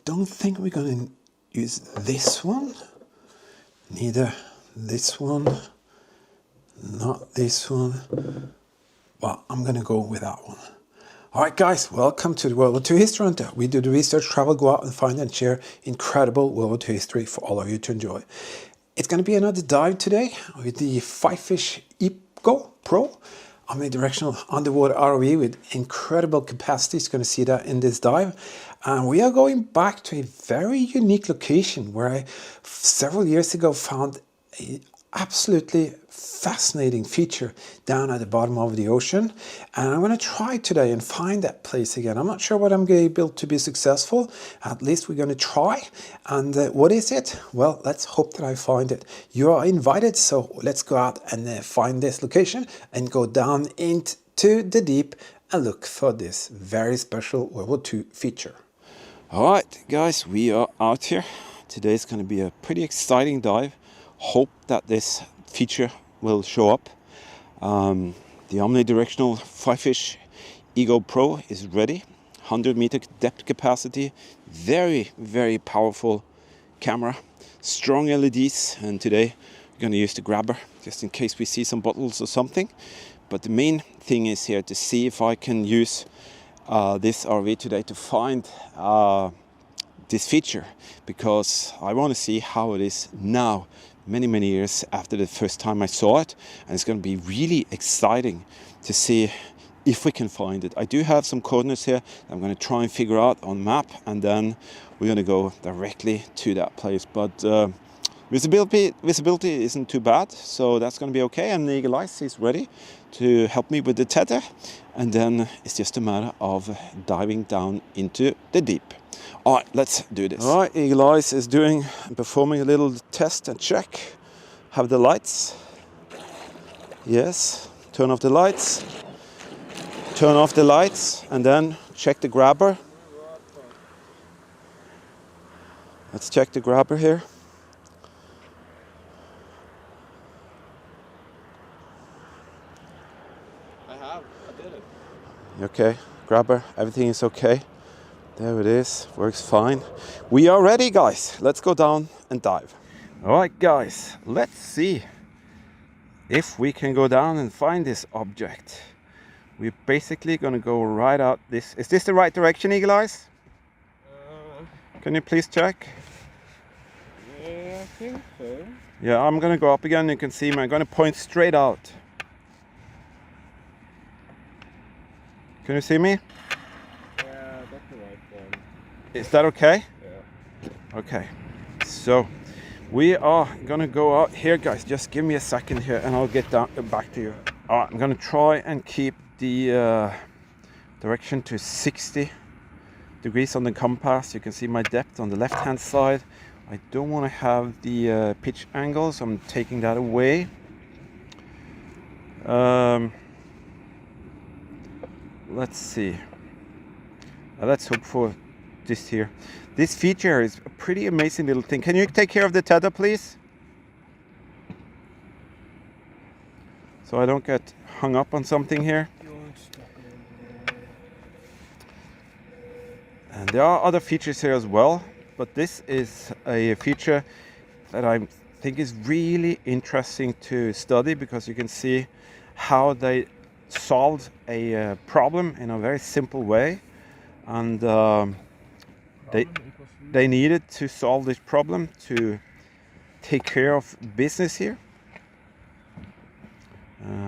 don't think we're going to use this one. Neither this one. Not this one. Well, I'm going to go with that one. Alright guys, welcome to the World War II History Hunter. We do the research, travel, go out and find and share incredible World War II history for all of you to enjoy. It's going to be another dive today with the Fifish E Go Pro. Omnidirectional underwater ROV with incredible capacity. You're going to see that in this dive. And we are going back to a very unique location where I several years ago found an absolutely fascinating feature down at the bottom of the ocean, and I'm going to try today and find that place again. I'm not sure what I'm going to be able to be successful. At least we're going to try. And what is it? Well, let's hope that I find it. You are invited, so let's go out and find this location and go down into the deep and look for this very special World War II feature. All right, guys, we are out here. Today is going to be a pretty exciting dive. Hope that this feature will show up. The omnidirectional Fifish E Go Pro is ready. 100-meter depth capacity. Very, very powerful camera. Strong LEDs. And today we're going to use the grabber just in case we see some bottles or something. But the main thing is here to see if I can use this RV today to find this feature, because I want to see how it is now, many years after the first time I saw it, and it's going to be really exciting to see if we can find it. I do have some coordinates here that I'm going to try and figure out on map, and then we're going to go directly to that place. But visibility isn't too bad, so that's going to be okay. And the Eagle Eyes is ready to help me with the tether, and then it's just a matter of diving down into the deep. All right, let's do this. All right, Eagle Eyes is performing a little test and check. Have the lights. Yes, turn off the lights. Turn off the lights and then check the grabber. Let's check the grabber here. I did it. Okay, grabber, everything is okay. There it is, works fine. We are ready, guys. Let's go down and dive. All right, guys, let's see if we can go down and find this object. We're basically gonna go right out this. Is this the right direction, Eagle Eyes? Can you please check? Yeah, I think so. Yeah, I'm gonna go up again. You can see me. I'm gonna point straight out. Can you see me? Is that okay? Yeah. Okay. So we are gonna go out here, guys. Just give me a second here and I'll get down back to you. All right, I'm gonna try and keep the direction to 60 degrees on the compass. You can see my depth on the left hand side. I don't want to have the pitch angle, so I'm taking that away. Let's see. Let's hope for this here. This feature is a pretty amazing little thing. Can you take care of the tether, please? So I don't get hung up on something here. And there are other features here as well, but this is a feature that I think is really interesting to study, because you can see how they solved a problem in a very simple way. And they needed to solve this problem to take care of business here.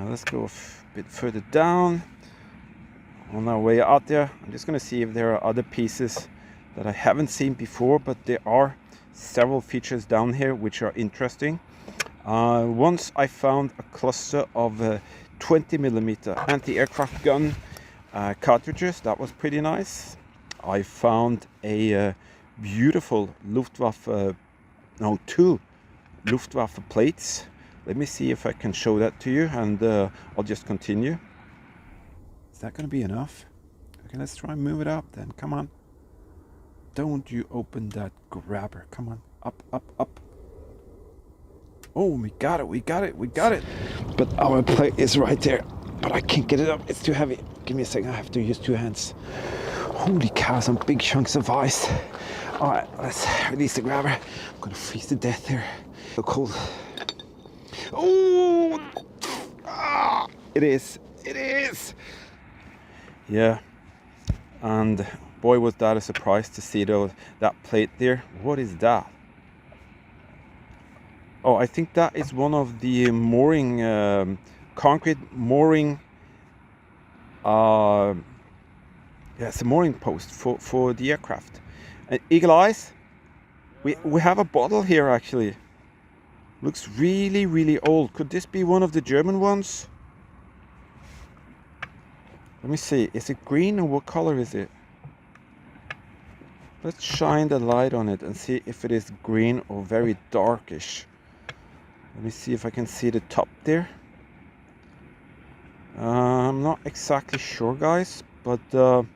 Let's go a bit further down. On our way out there, I'm just going to see if there are other pieces that I haven't seen before, but there are several features down here which are interesting. Once I found a cluster of 20mm anti-aircraft gun cartridges. That was pretty nice. I found a beautiful two Luftwaffe plates. Let me see if I can show that to you, and I'll just continue. Is that going to be enough? Okay, let's try and move it up then. Come on. Don't you open that grabber. Come on. Up, up, up. Oh, we got it. We got it. We got it. But our plate is right there. But I can't get it up. It's too heavy. Give me a second. I have to use two hands. Holy cow, some big chunks of ice. All right, let's release the grabber. I'm gonna freeze to death here. So cold. Oh, it is. Yeah, and boy was that a surprise to see that plate there. What is that? Oh, I think that is one of the mooring, concrete mooring. Yeah, it's a mooring post for the aircraft. Eagle Eyes. We have a bottle here actually. Looks really old. Could this be one of the German ones? Let me see. Is it green or what color is it? Let's shine the light on it and see if it is green or very darkish. Let me see if I can see the top there. I'm not exactly sure, guys, but that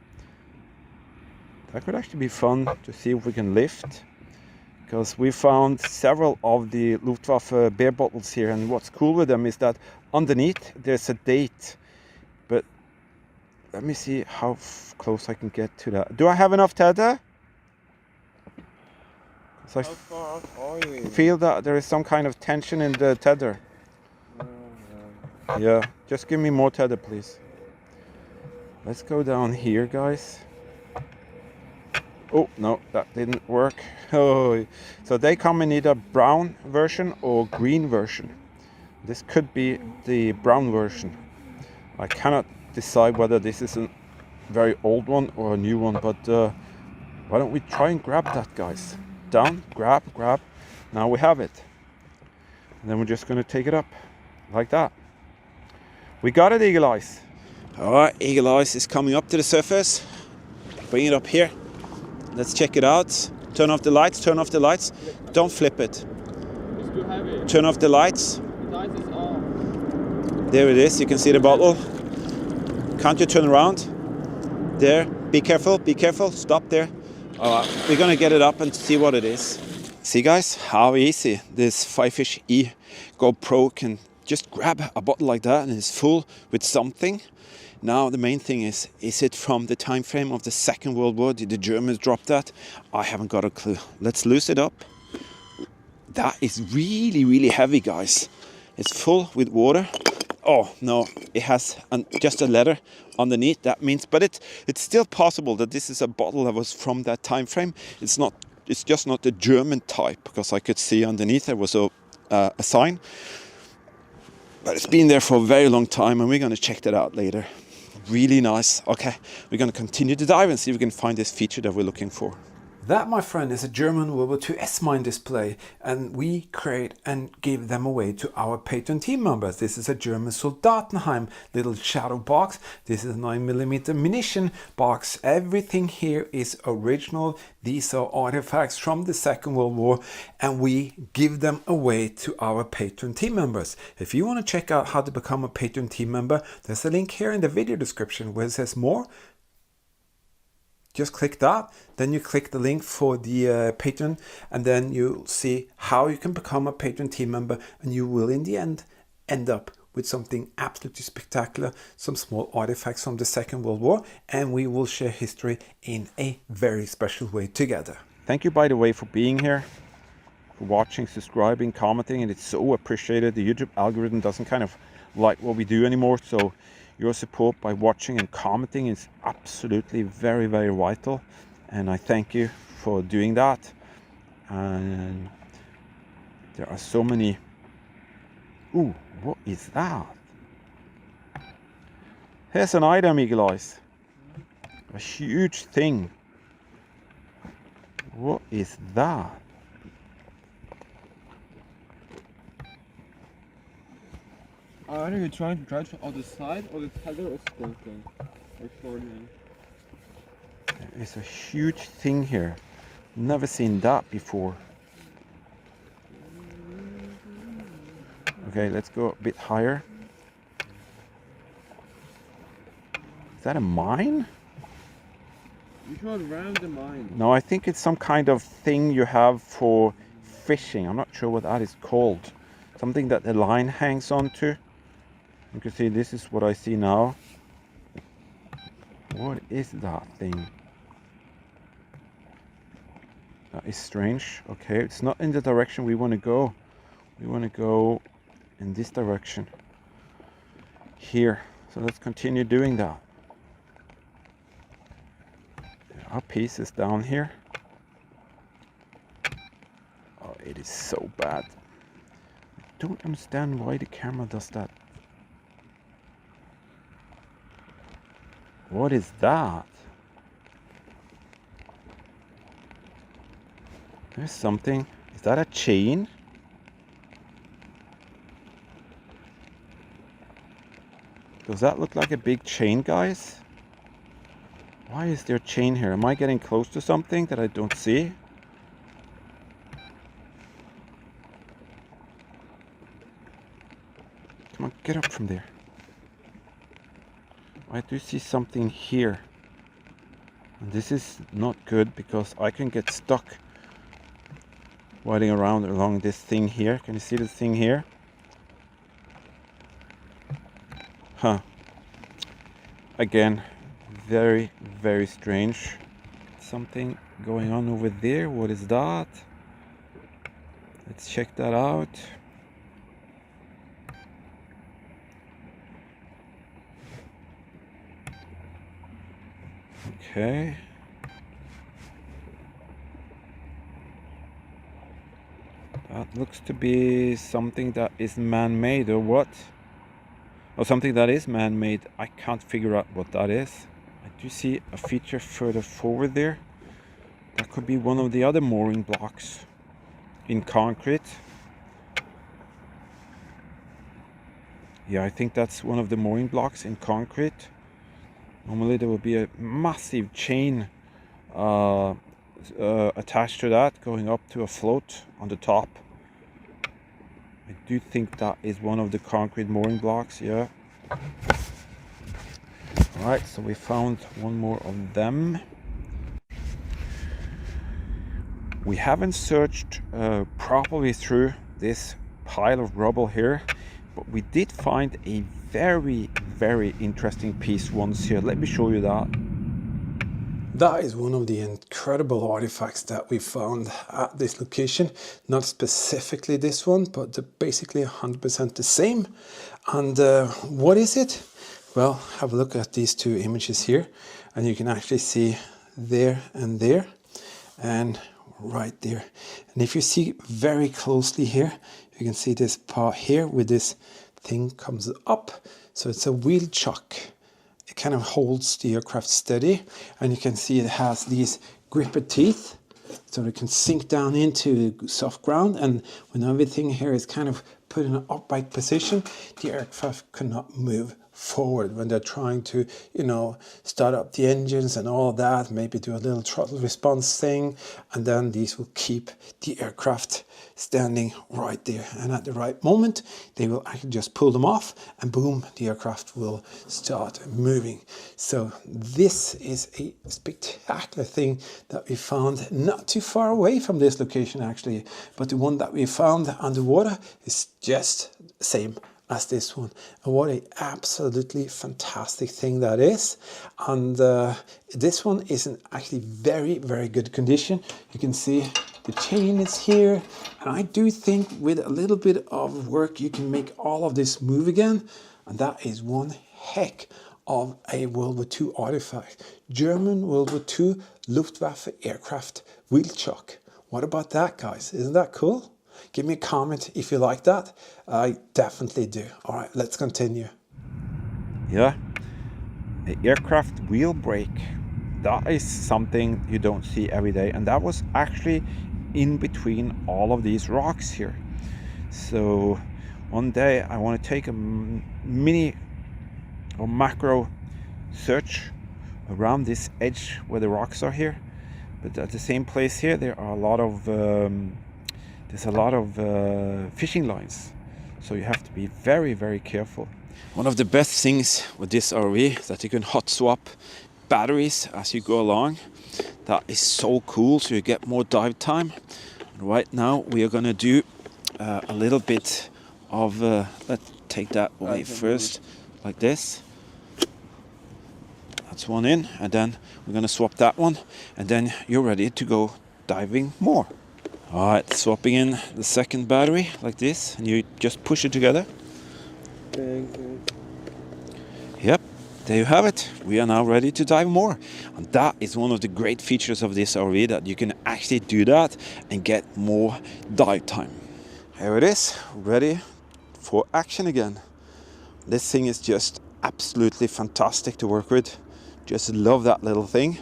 could actually be fun to see if we can lift. Because we found several of the Luftwaffe beer bottles here, and what's cool with them is that underneath there's a date. But let me see how close I can get to that. Do I have enough tether? So How far off are you? I feel that there is some kind of tension in the tether. Yeah, just give me more tether, please. Let's go down here, guys. Oh, no, that didn't work. Oh, so they come in either brown version or green version. This could be the brown version. I cannot decide whether this is a very old one or a new one, but why don't we try and grab that, guys? Down, grab. Now we have it. And then we're just going to take it up like that. We got it, Eagle Eyes. All right, Eagle Eyes is coming up to the surface. Bring it up here. Let's check it out. Turn off the lights. Don't flip it. It's too heavy. Turn off the lights. The light is off. There it is. You can see the bottle. Can't you turn around? There. Be careful. Stop there. All right, we're gonna get it up and see what it is. See, guys, how easy this Fifish E Go Pro can just grab a bottle like that and it's full with something. Now the main thing is it from the time frame of the Second World War? Did the Germans drop that? I haven't got a clue. Let's loose it up. That is really heavy, guys. It's full with water. Oh no, it has just a letter underneath. That means, but it's still possible that this is a bottle that was from that time frame. It's just not the German type, because I could see underneath there was a sign. But it's been there for a very long time, and we're going to check that out later. Really nice. Okay, we're going to continue to dive and see if we can find this feature that we're looking for. That, my friend, is a German WW2 S-Mine display, and we create and give them away to our Patreon team members. This is a German Soldatenheim little shadow box. This is a 9mm munition box. Everything here is original. These are artifacts from the Second World War, and we give them away to our Patreon team members. If you want to check out how to become a Patreon team member, there's a link here in the video description where it says more. Just click that, then you click the link for the Patreon, and then you'll see how you can become a Patreon team member, and you will in the end up with something absolutely spectacular, some small artifacts from the Second World War, and we will share history in a very special way together. Thank you, by the way, for being here, for watching, subscribing, commenting, and it's so appreciated. The YouTube algorithm doesn't kind of like what we do anymore, so your support by watching and commenting is absolutely very vital, and I thank you for doing that. And there are so many. Ooh, what is that? Here's an item, Eagle Eyes. A huge thing. What is that? Are you trying to drive to the other side, or the tether is broken or shortening? It's a huge thing here. Never seen that before. Okay, let's go a bit higher. Is that a mine? You should round the mine. No, I think it's some kind of thing you have for fishing. I'm not sure what that is called. Something that the line hangs onto. You can see this is what I see now. What is that thing? That is strange. Okay, it's not in the direction we want to go. We want to go in this direction here. So let's continue doing that. There are pieces down here. Oh, it is so bad. I don't understand why the camera does that. What is that? There's something. Is that a chain? Does that look like a big chain, guys? Why is there a chain here? Am I getting close to something that I don't see? Come on, get up from there. I do see something here. And this is not good because I can get stuck riding around along this thing here. Can you see this thing here? Huh. Again, very, very strange. Something going on over there. What is that? Let's check that out. Okay. That looks to be something that is man-made, or what? Or something that is man-made. I can't figure out what that is. I do see a feature further forward there. That could be one of the other mooring blocks in concrete. Yeah, I think that's one of the mooring blocks in concrete. Normally there will be a massive chain attached to that, going up to a float on the top. I do think that is one of the concrete mooring blocks, yeah. Alright, so we found one more of them. We haven't searched properly through this pile of rubble here, but we did find a very, very interesting piece once here. Let me show you that. That is one of the incredible artifacts that we found at this location. Not specifically this one, but they're basically 100% the same. And what is it? Well, have a look at these two images here, and you can actually see there and there, and right there. And if you see very closely here, you can see this part here with this thing comes up. So it's a wheel chuck. It kind of holds the aircraft steady, and you can see it has these gripper teeth, so it can sink down into soft ground, and when everything here is kind of put in an upright position, the aircraft cannot move forward when they're trying to, you know, start up the engines and all that, maybe do a little throttle response thing, and then these will keep the aircraft standing right there, and at the right moment they will actually just pull them off, and boom, the aircraft will start moving. So this is a spectacular thing that we found not too far away from this location actually, but the one that we found underwater is just the same as this one, and what a absolutely fantastic thing that is. And this one is in actually very, very good condition. You can see the chain is here, and I do think with a little bit of work you can make all of this move again, and that is one heck of a World War II artifact. German World War II Luftwaffe aircraft wheel chuck. What about that, guys? Isn't that cool? Give me a comment if you like that. I definitely do. All right, let's continue. Yeah, the aircraft wheel brake. That is something you don't see every day, and that was actually in between all of these rocks here. So one day I want to take a mini or macro search around this edge where the rocks are here, but at the same place here there are a lot of there's a lot of fishing lines, so you have to be very, very careful. One of the best things with this RV is that you can hot swap batteries as you go along. That is so cool, so you get more dive time. And right now we are going to do a little bit of let's take that away first, like this. That's one in, and then we're going to swap that one, and then you're ready to go diving more. All right, swapping in the second battery like this, and you just push it together. Yep, there you have it. We are now ready to dive more. And that is one of the great features of this RV, that you can actually do that and get more dive time. Here it is, ready for action again. This thing is just absolutely fantastic to work with. Just love that little thing.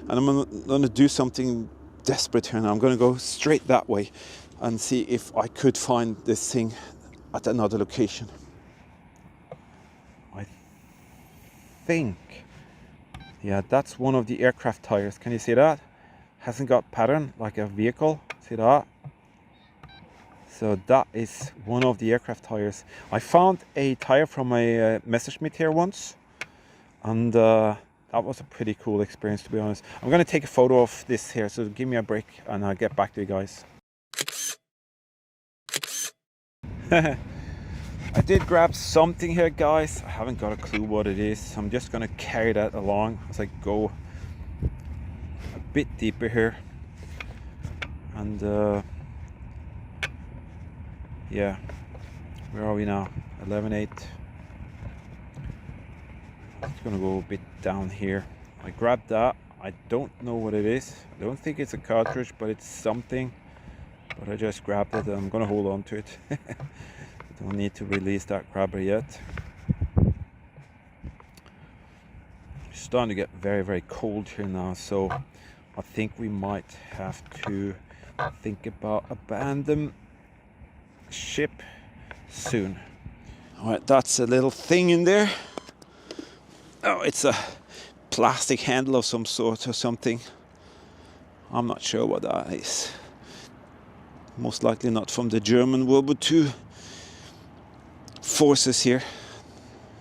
And I'm gonna do something desperate here now. I'm gonna go straight that way and see if I could find this thing at another location. I think, yeah, that's one of the aircraft tires. Can you see that? Hasn't got pattern like a vehicle. See that? So that is one of the aircraft tires. I found a tire from a Messerschmitt here once, and that was a pretty cool experience, to be honest. I'm gonna take a photo of this here, so give me a break and I'll get back to you guys. I did grab something here, guys. I haven't got a clue what it is. So I'm just gonna carry that along as I go a bit deeper here. And yeah, where are we now? 11.8. It's gonna go a bit down here. I grabbed that. I don't know what it is. I don't think it's a cartridge, but it's something. But I just grabbed it and I'm gonna hold on to it. Don't need to release that grabber yet. It's starting to get very, very cold here now, so I think we might have to think about abandon ship soon. All right, that's a little thing in there. Oh, it's a plastic handle of some sort or something. I'm not sure what that is. Most likely not from the German WW2 forces here.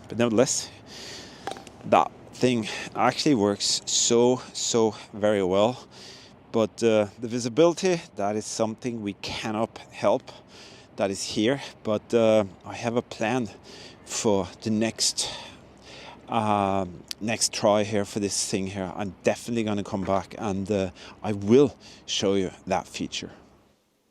But nevertheless, that thing actually works so very well. But the visibility, that is something we cannot help. That is here. But I have a plan for the next try here for this thing here. I'm definitely going to come back and I will show you that feature.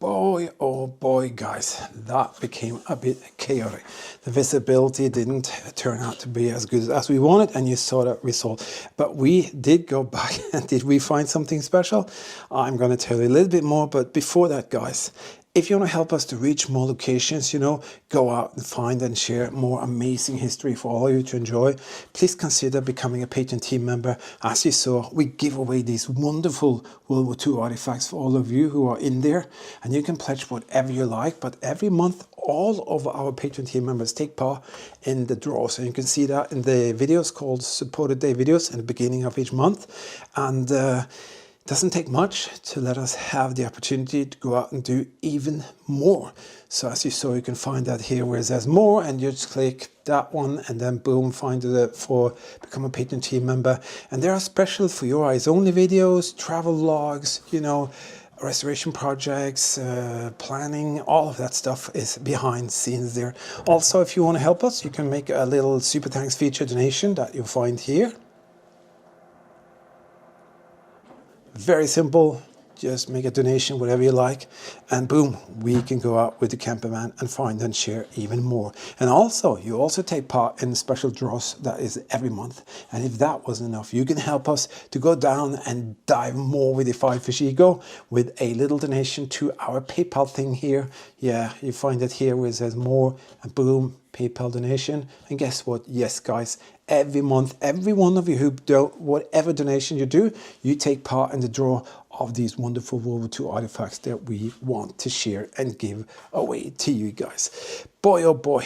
Boy, oh boy, guys, that became a bit chaotic. The visibility didn't turn out to be as good as we wanted, and you saw that result. But we did go back, and did we find something special? I'm going to tell you a little bit more, but before that, guys, if you want to help us to reach more locations, you know, go out and find and share more amazing history for all of you to enjoy, please consider becoming a Patreon team member. As you saw, we give away these wonderful World War II artifacts for all of you who are in there, and you can pledge whatever you like, but every month all of our Patreon team members take part in the draws, and you can see that in the videos called Supported Day videos in the beginning of each month. And it doesn't take much to let us have the opportunity to go out and do even more. So as you saw, you can find that here where it says more, and you just click that one and then boom, find it for become a Patreon team member. And there are special for your eyes only videos, travel vlogs, you know, restoration projects, planning, all of that stuff is behind the scenes there. Also, if you want to help us, you can make a little super thanks feature donation that you'll find here. Very simple, just make a donation, whatever you like, and boom, we can go out with the camper van and find and share even more. And also, you also take part in the special draws that is every month. And if that wasn't enough, you can help us to go down and dive more with the Fifish E Go with a little donation to our PayPal thing here. Yeah, you find it here where it says more, and boom, PayPal donation. And guess what? Yes, guys, every month, every one of you who do whatever donation you do, you take part in the draw of these wonderful World War II artifacts that we want to share and give away to you guys. Boy, oh boy,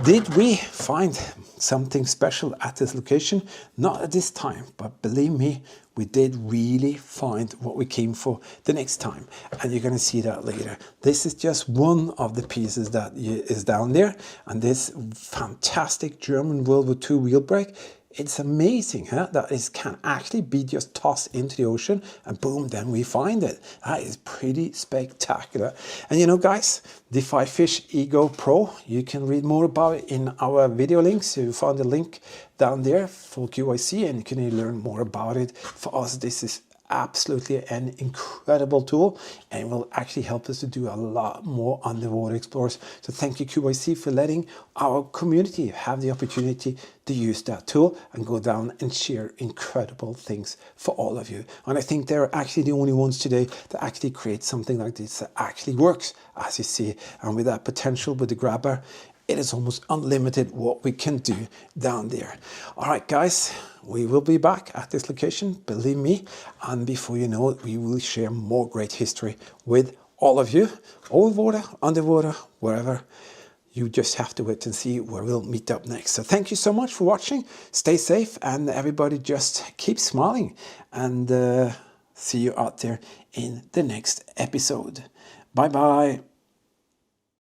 did we find something special at this location? Not at this time, but believe me, we did really find what we came for the next time, and you're going to see that later. This is just one of the pieces that is down there, and this fantastic German World War II wheel brake. It's amazing, huh? That it can actually be just tossed into the ocean and boom, then we find it. That is pretty spectacular. And you know, guys, the Fifish E Go Pro, you can read more about it in our video links. You found the link down there for QIC, and you can learn more about it. For us, this is absolutely an incredible tool, and it will actually help us to do a lot more underwater explorers. So thank you QYC for letting our community have the opportunity to use that tool and go down and share incredible things for all of you. And I think they're actually the only ones today that actually create something like this that actually works, as you see. And with that potential with the grabber, it is almost unlimited what we can do down there. All right, guys, we will be back at this location, believe me. And before you know it, we will share more great history with all of you, over water, underwater, wherever. You just have to wait and see where we'll meet up next. So thank you so much for watching. Stay safe, and everybody just keep smiling. And see you out there in the next episode. Bye-bye.